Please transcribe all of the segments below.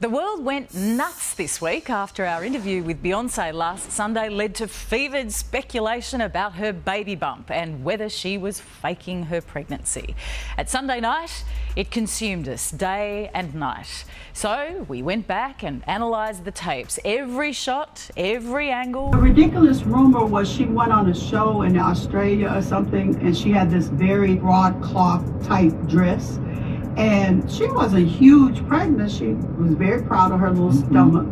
The world went nuts this week after our interview with Beyoncé last Sunday led to fevered speculation about her baby bump and whether she was faking her pregnancy. At Sunday night, it consumed us day and night. So we went back and analysed the tapes, every shot, every angle. The ridiculous rumour was she went on a show in Australia or something and she had this very broadcloth type dress. And she wasn't huge pregnant. She was very proud of her little stomach.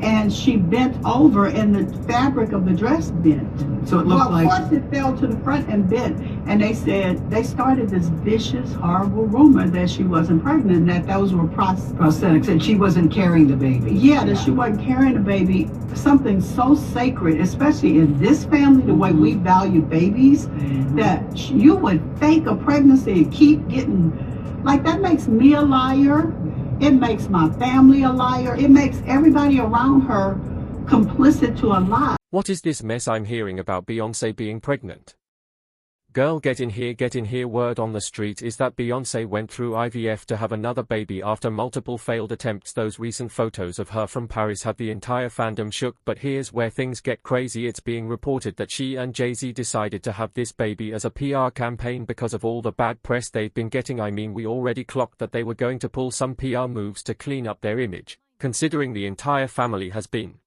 And she bent over and the fabric of the dress bent. So it looked like... Of course it fell to the front and bent. And they said, they started this vicious, horrible rumor that she wasn't pregnant, that those were prosthetics, and she wasn't carrying the baby. Yeah, that she wasn't carrying the baby. Something so sacred, especially in this family, the way we value babies, that you would fake a pregnancy and keep getting... Like, that makes me a liar. It makes my family a liar. It makes everybody around her complicit to a lie. What is this mess I'm hearing about Beyoncé being pregnant? Girl, get in here. Word on the street is that Beyoncé went through IVF to have another baby after multiple failed attempts. Those recent photos of her from Paris had the entire fandom shook, but here's where things get crazy. It's being reported that she and Jay-Z decided to have this baby as a PR campaign because of all the bad press they've been getting. I mean, we already clocked that they were going to pull some PR moves to clean up their image, considering the entire family has been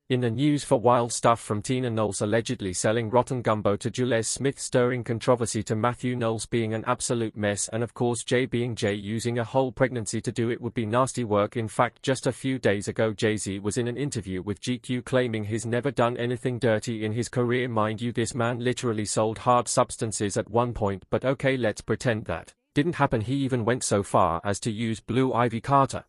in the news for wild stuff, from Tina Knowles allegedly selling rotten gumbo to Jules Smith stirring controversy to Matthew Knowles being an absolute mess, and of course Jay being Jay using a whole pregnancy to do it would be nasty work. In fact, just a few days ago Jay-Z was in an interview with GQ claiming he's never done anything dirty in his career. Mind you, this man literally sold hard substances at one point, but okay, let's pretend that didn't happen. He even went so far as to use Blue Ivy Carter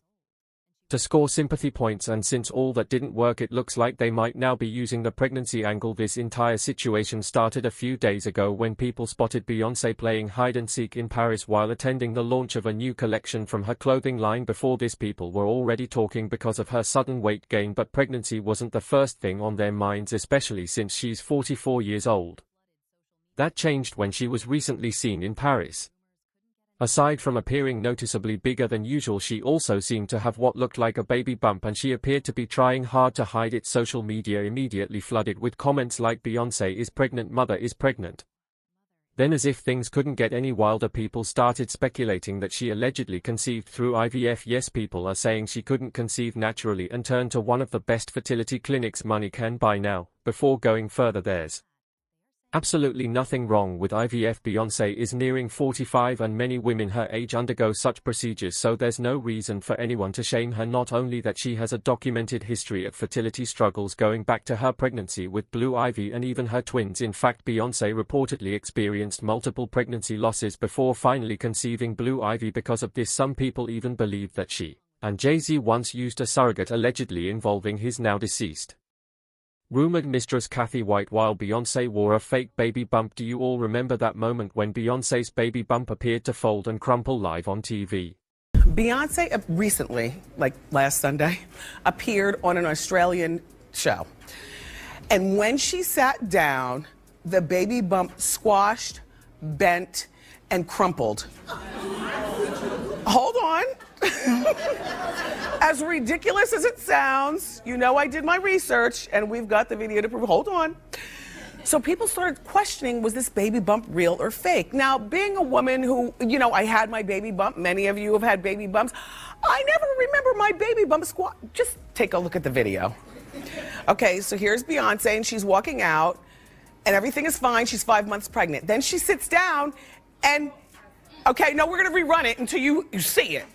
to score sympathy points, and since all that didn't work, it looks like they might now be using the pregnancy angle. This entire situation started a few days ago when people spotted Beyoncé playing hide-and-seek in Paris while attending the launch of a new collection from her clothing line. Before this, people were already talking because of her sudden weight gain, but pregnancy wasn't the first thing on their minds, especially since she's 44 years old. That changed when she was recently seen in Paris. Aside from appearing noticeably bigger than usual, she also seemed to have what looked like a baby bump, and she appeared to be trying hard to hide it. Social media immediately flooded with comments like "Beyoncé is pregnant, mother is pregnant." Then, as if things couldn't get any wilder, people started speculating that she allegedly conceived through IVF. Yes, people are saying she couldn't conceive naturally and turned to one of the best fertility clinics money can buy now. Before going further, there's absolutely nothing wrong with IVF. Beyoncé is nearing 45 and many women her age undergo such procedures, so there's no reason for anyone to shame her. Not only that, she has a documented history of fertility struggles going back to her pregnancy with Blue Ivy and even her twins. In fact, Beyoncé reportedly experienced multiple pregnancy losses before finally conceiving Blue Ivy. Because of this, some people even believe that she and Jay-Z once used a surrogate, allegedly involving his now deceased rumored mistress Kathy White, while Beyoncé wore a fake baby bump. Do you all remember that moment when Beyoncé's baby bump appeared to fold and crumple live on TV? Beyoncé recently, like last Sunday, appeared on an Australian show. And when she sat down, the baby bump squashed, bent, and crumpled. Hold on. As ridiculous as it sounds, you know I did my research and we've got the video to prove. Hold on. So people started questioning, was this baby bump real or fake? Now, being a woman who, you know, I had my baby bump, many of you have had baby bumps, I never remember my baby bump squat. Just take a look at the video. Okay, so here's Beyoncé and she's walking out and everything is fine. She's 5 months pregnant. Then she sits down and, okay, no, we're gonna rerun it until you see it.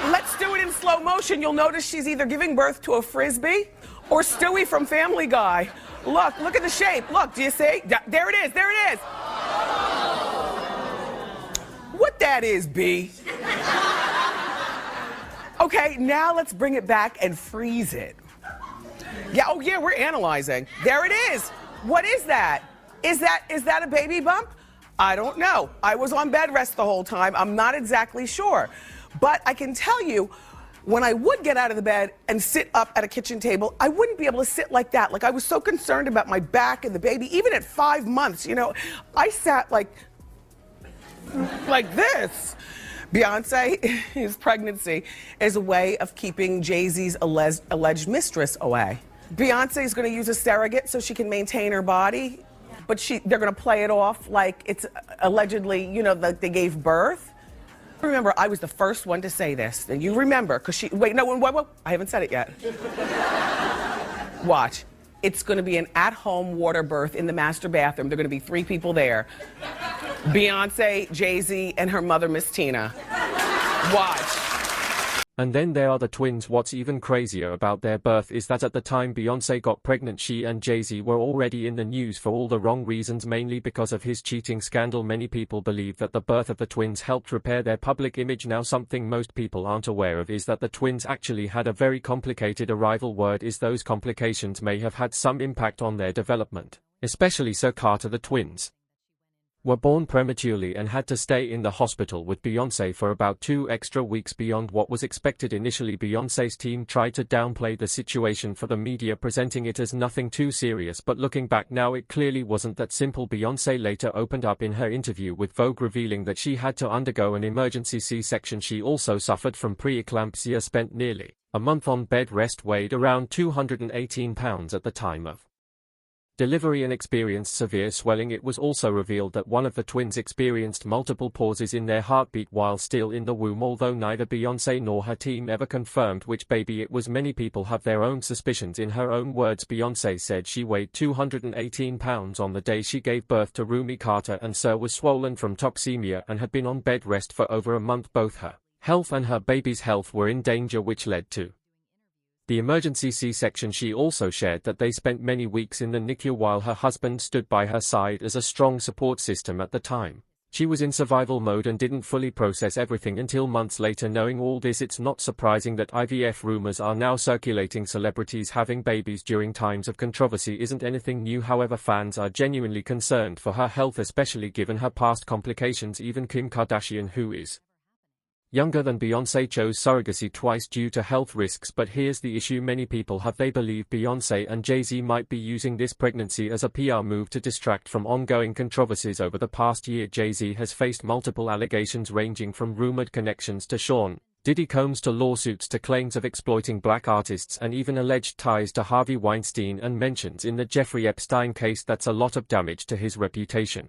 Let's do it in slow motion. You'll notice she's either giving birth to a Frisbee or Stewie from Family Guy. Look at the shape. Look, do you see? There it is, there it is. What that is, B? Okay, now let's bring it back and freeze it. Yeah, oh yeah, we're analyzing. There it is. What is that? Is that a baby bump? I don't know. I was on bed rest the whole time. I'm not exactly sure. But I can tell you, when I would get out of the bed and sit up at a kitchen table, I wouldn't be able to sit like that. Like, I was so concerned about my back and the baby. Even at 5 months, you know, I sat like this Beyonce's pregnancy is a way of keeping Jay-Z's alleged mistress away. Beyonce is going to use a surrogate so she can maintain her body, but they're going to play it off like it's allegedly, you know, like they gave birth. Remember, I was the first one to say this, and you remember, because wait, I haven't said it yet. Watch. It's going to be an at-home water birth in the master bathroom. There are going to be 3 people there. Beyonce, Jay-Z, and her mother, Miss Tina. Watch. And then there are the twins. What's even crazier about their birth is that at the time Beyoncé got pregnant, she and Jay-Z were already in the news for all the wrong reasons, mainly because of his cheating scandal. Many people believe that the birth of the twins helped repair their public image. Now, something most people aren't aware of is that the twins actually had a very complicated arrival. Word is those complications may have had some impact on their development, especially so Carter. The twins were born prematurely and had to stay in the hospital with Beyoncé for about 2 extra weeks beyond what was expected. Initially, Beyoncé's team tried to downplay the situation for the media, presenting it as nothing too serious, but looking back now, it clearly wasn't that simple. Beyoncé later opened up in her interview with Vogue, revealing that she had to undergo an emergency C-section. She also suffered from preeclampsia, spent nearly a month on bed rest, weighed around 218 pounds at the time of delivery, and experienced severe swelling. It was also revealed that one of the twins experienced multiple pauses in their heartbeat while still in the womb, although neither Beyoncé nor her team ever confirmed which baby it was. Many people have their own suspicions. In her own words, Beyoncé said she weighed 218 pounds on the day she gave birth to Rumi Carter, and so was swollen from toxemia and had been on bed rest for over a month. Both her health and her baby's health were in danger, which led to the emergency C-section. She also shared that they spent many weeks in the NICU while her husband stood by her side as a strong support system. At the time, she was in survival mode and didn't fully process everything until months later. Knowing all this, it's not surprising that IVF rumors are now circulating. Celebrities having babies during times of controversy isn't anything new. However, fans are genuinely concerned for her health, especially given her past complications. Even Kim Kardashian, who is younger than Beyoncé, chose surrogacy twice due to health risks. But here's the issue many people have: they believe Beyoncé and Jay-Z might be using this pregnancy as a PR move to distract from ongoing controversies. Over the past year, Jay-Z has faced multiple allegations ranging from rumored connections to Sean Diddy Combs to lawsuits to claims of exploiting black artists, and even alleged ties to Harvey Weinstein and mentions in the Jeffrey Epstein case. That's a lot of damage to his reputation.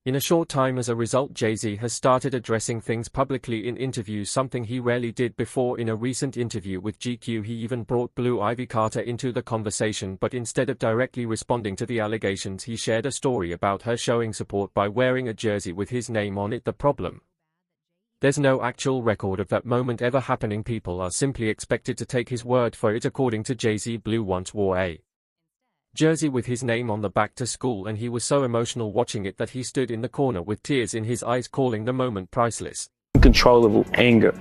In a short time, as a result, Jay-Z has started addressing things publicly in interviews, something he rarely did before. In a recent interview with GQ, he even brought Blue Ivy Carter into the conversation, but instead of directly responding to the allegations, he shared a story about her showing support by wearing a jersey with his name on it. The problem: there's no actual record of that moment ever happening. People are simply expected to take his word for it. According to Jay-Z, Blue once wore a jersey with his name on the back to school, and he was so emotional watching it that he stood in the corner with tears in his eyes, calling the moment priceless. Uncontrollable anger.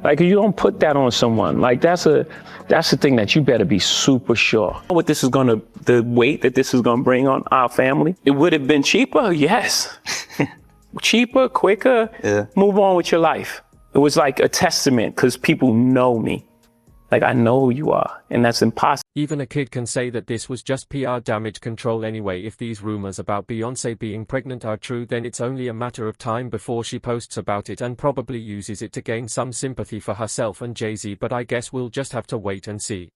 Like, you don't put that on someone. Like, that's the thing that you better be super sure. What this is the weight that this is gonna bring on our family. It would have been cheaper, yes. Cheaper, quicker, yeah. Move on with your life. It was like a testament, because people know me. Like, I know who you are, and that's impossible. Even a kid can say that this was just PR damage control anyway. If these rumors about Beyoncé being pregnant are true, then it's only a matter of time before she posts about it and probably uses it to gain some sympathy for herself and Jay-Z, but I guess we'll just have to wait and see.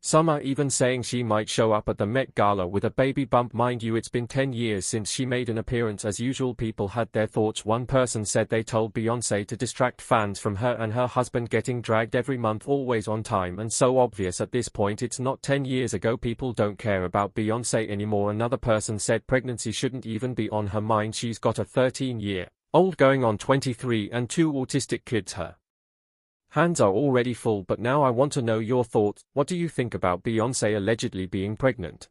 Some are even saying she might show up at the Met Gala with a baby bump. Mind you, it's been 10 years since she made an appearance. As usual, people had their thoughts. One person said they told Beyoncé to distract fans from her and her husband getting dragged every month, always on time and so obvious. At this point, it's not 10 years ago. People don't care about Beyoncé anymore. Another person said pregnancy shouldn't even be on her mind. She's got a 13-year-old going on 23 and 2 autistic kids. Her hands are already full. But now I want to know your thoughts. What do you think about Beyoncé allegedly being pregnant?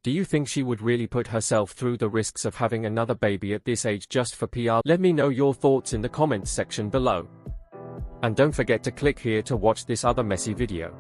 Do you think she would really put herself through the risks of having another baby at this age just for PR? Let me know your thoughts in the comments section below. And don't forget to click here to watch this other messy video.